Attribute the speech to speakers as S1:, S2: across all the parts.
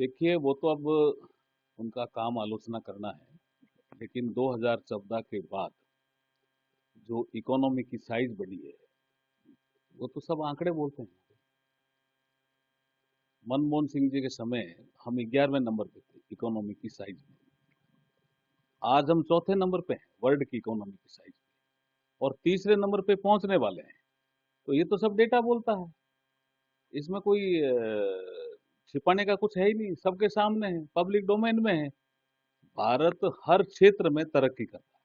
S1: देखिए, वो तो अब उनका काम आलोचना करना है, लेकिन 2014 के बाद जो इकोनॉमी की साइज बढ़ी है, वो तो सब आंकड़े बोलते हैं। मनमोहन सिंह जी के समय हम 11वें नंबर पे थे इकोनॉमी की साइज में। आज हम चौथे नंबर पे हैं वर्ल्ड की इकोनॉमी की साइज में, और तीसरे नंबर पे पहुंचने वाले हैं। तो ये तो सब डेटा बोलता है, इसमें कोई छिपाने का कुछ है ही नहीं, सबके सामने है, पब्लिक डोमेन में है। भारत हर क्षेत्र में तरक्की कर रहा है,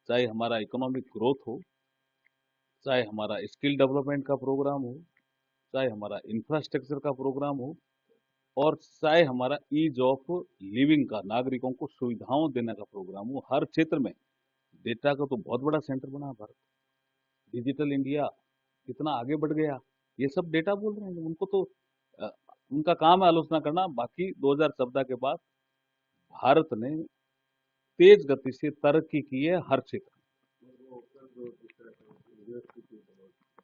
S1: चाहे हमारा इकोनॉमिक ग्रोथ हो, चाहे हमारा स्किल डेवलपमेंट का प्रोग्राम हो, चाहे हमारा इंफ्रास्ट्रक्चर का प्रोग्राम हो, और चाहे हमारा ईज ऑफ लिविंग का, नागरिकों को सुविधाओं देने का प्रोग्राम हो। हर क्षेत्र में डेटा का तो बहुत बड़ा सेंटर बना है भारत। डिजिटल इंडिया कितना आगे बढ़ गया, ये सब डेटा बोल रहे हैं। उनको तो अ, उनका काम है आलोचना करना। बाकी 2014 के बाद भारत ने तेज गति से तरक्की की है हर क्षेत्र में।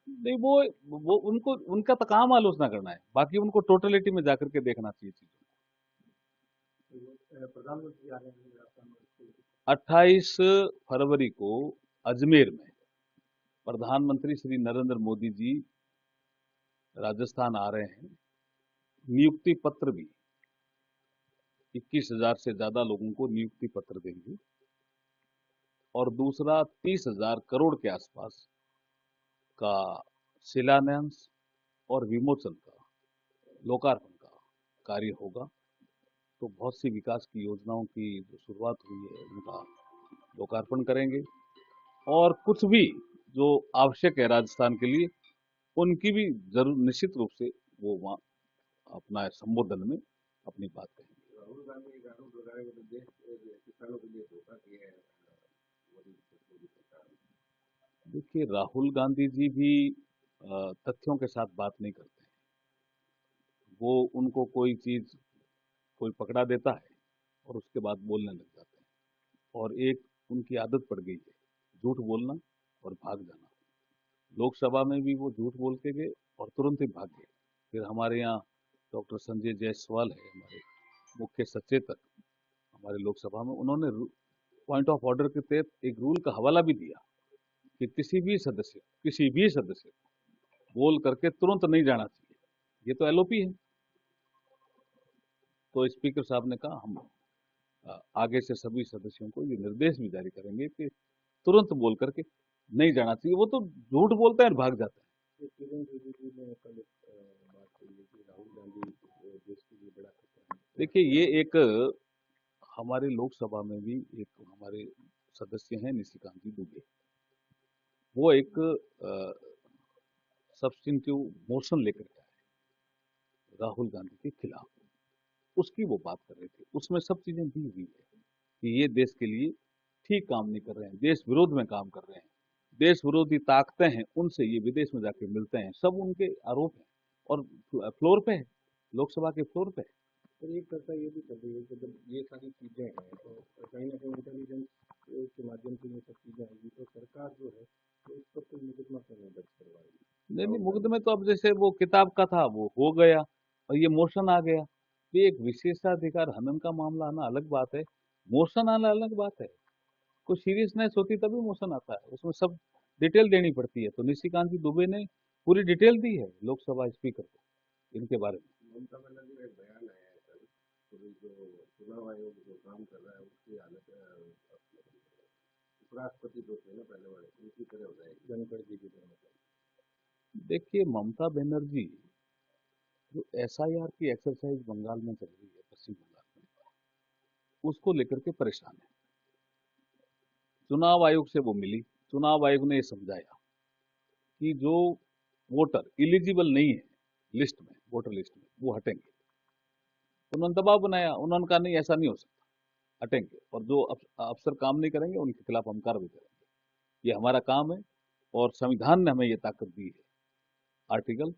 S1: नहीं, वो उनको, उनका तो काम आलोचना करना है, बाकी उनको टोटलिटी में जाकर के देखना चाहिए चीजों को। 28 फरवरी को अजमेर में प्रधानमंत्री श्री नरेंद्र मोदी जी राजस्थान आ रहे हैं। नियुक्ति पत्र भी 21,000 से ज्यादा लोगों को नियुक्ति पत्र देंगे, और दूसरा 30,000 करोड़ के आसपास का शिलान्यास और विमोचन का, लोकार्पण का कार्य होगा। तो बहुत सी विकास की योजनाओं की जो शुरुआत हुई है, उनका लोकार्पण करेंगे, और कुछ भी जो आवश्यक है राजस्थान के लिए, उनकी भी जरूर निश्चित रूप से वो वहाँ अपना संबोधन में अपनी बात कहेंगे। राहुल गांधी का आरोप लगाया कि देश किसानों के लिए धोखा किया है मोदी सरकार। देखिए, राहुल गांधी जी भी तथ्यों के साथ बात नहीं करते हैं। वो, उनको कोई चीज कोई पकड़ा देता है और उसके बाद बोलने लग जाते हैं, और एक उनकी आदत पड़ गई है झूठ बोलना और भाग जाना। लोकसभा में भी वो झूठ बोल के गए और तुरंत ही भाग गए। फिर हमारे यहाँ डॉक्टर संजय जायसवाल है, हमारे मुख्य सचेतक हमारे लोकसभा में, उन्होंने पॉइंट ऑफ ऑर्डर के तहत एक रूल का हवाला भी दिया कि किसी भी सदस्य बोल करके तुरंत नहीं जाना चाहिए। ये तो एलओपी है। तो स्पीकर साहब ने कहा हम आगे से सभी सदस्यों को ये निर्देश भी जारी करेंगे कि तुरंत बोल करके नहीं जाना चाहिए। वो तो झूठ बोलते हैं और भाग जाते हैं। देखिए, ये एक हमारे लोकसभा में भी एक हमारे सदस्य हैं निशिकांत जी दुबे, वो एक सब्स्टिट्यूटिव मोशन लेकर के आए राहुल गांधी के खिलाफ। उसकी वो बात कर रहे थे, उसमें सब चीजें दी हुई है कि ये देश के लिए ठीक काम नहीं कर रहे हैं, देश विरोध में काम कर रहे हैं, देश विरोधी ताकतें हैं, उनसे ये विदेश में जाके मिलते हैं, सब उनके आरोप हैं। और फ्लोर पे है, लोकसभा के फ्लोर पे है।
S2: और एक चर्चा ये भी चल रही है कि जब ये सारी चीजें हैं तो कहीं ना कहीं इंटेलिजेंस के माध्यम से ये सब चीजें आएगी तो सरकार जो है तो इस पर कोई मुकदमा क्यों नहीं दर्ज करवाएगी?
S1: नहीं नहीं, मुकदमे तो अब जैसे वो किताब का था वो हो गया, और ये मोशन आ गया। ये एक विशेषाधिकार हनन का मामला आना अलग बात है, मोशन आना अलग बात है। कुछ सीरियसनेस होती तभी मोशन आता है, उसमें सब डिटेल देनी पड़ती है। तो निशिकांत जी दुबे ने पूरी डिटेल दी है लोकसभा स्पीकर को इनके बारे में।
S2: ममता बनर्जी का एक बयान आया है कल, तो जो चुनाव आयोग जो काम कर रहा है उसकी हालत उपराष्ट्रपति जो थे ना पहले वाले, उनकी तरह हो जाएगी, धनखड़ जी की तरह।
S1: देखिए, ममता बनर्जी जो एसआईआर की एक्सरसाइज बंगाल में चल रही है, पश्चिम बंगाल में, उसको लेकर के परेशान है। चुनाव आयोग से वो मिली, चुनाव आयोग ने ये समझाया कि जो वोटर इलिजिबल नहीं है लिस्ट में, वोटर लिस्ट में, वो हटेंगे। उन्होंने दबाव बनाया, उन्होंने कहा नहीं ऐसा नहीं हो सकता, हटेंगे, और जो अफसर काम नहीं करेंगे उनके खिलाफ हम कार्रवाई करेंगे। ये हमारा काम है, और संविधान ने हमें ये ताकत दी है। आर्टिकल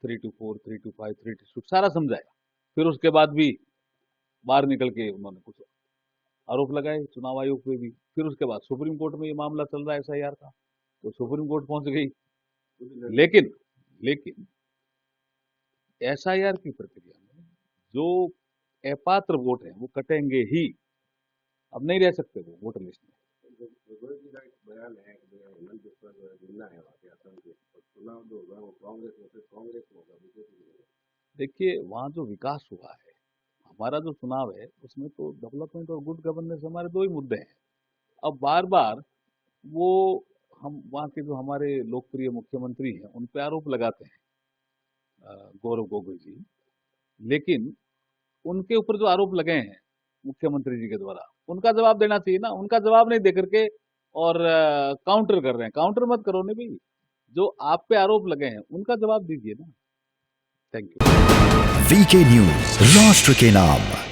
S1: 324, 325, 326 सारा समझाया। फिर उसके बाद भी बाहर निकल के उन्होंने कुछ आरोप लगाए चुनाव आयोग पे भी। फिर उसके बाद सुप्रीम कोर्ट में ये मामला चल रहा है एसआईआर का, तो सुप्रीम कोर्ट पहुंच गई। लेकिन लेकिन एसआईआर की प्रक्रिया में जो अपात्र वोट हैं वो कटेंगे ही, अब नहीं रह सकते वो वोटर लिस्ट में।
S2: गोयल जी का एक बयान है कि हेमंत बिस्वा जो है जिंदा है वहाँ के असम के, और चुनाव जो होगा वो कांग्रेस होगा, बीजेपी नहीं होगा।
S1: देखिए वहाँ जो विकास हुआ है, हमारा जो चुनाव है उसमें तो डेवलपमेंट और गुड गवर्नेंस हमारे दो ही मुद्दे हैं। अब बार बार वो हम वहाँ के जो हमारे लोकप्रिय मुख्यमंत्री हैं उन पे आरोप लगाते हैं, गौरव गोगोई जी, लेकिन उनके ऊपर जो आरोप लगे हैं मुख्यमंत्री जी के द्वारा उनका जवाब देना चाहिए ना। उनका जवाब नहीं दे करके और काउंटर कर रहे हैं। काउंटर मत करो ना भाई, जो आप पे आरोप लगे हैं उनका जवाब दीजिए ना। Thank you.
S3: वीके न्यूज, राष्ट्र के नाम।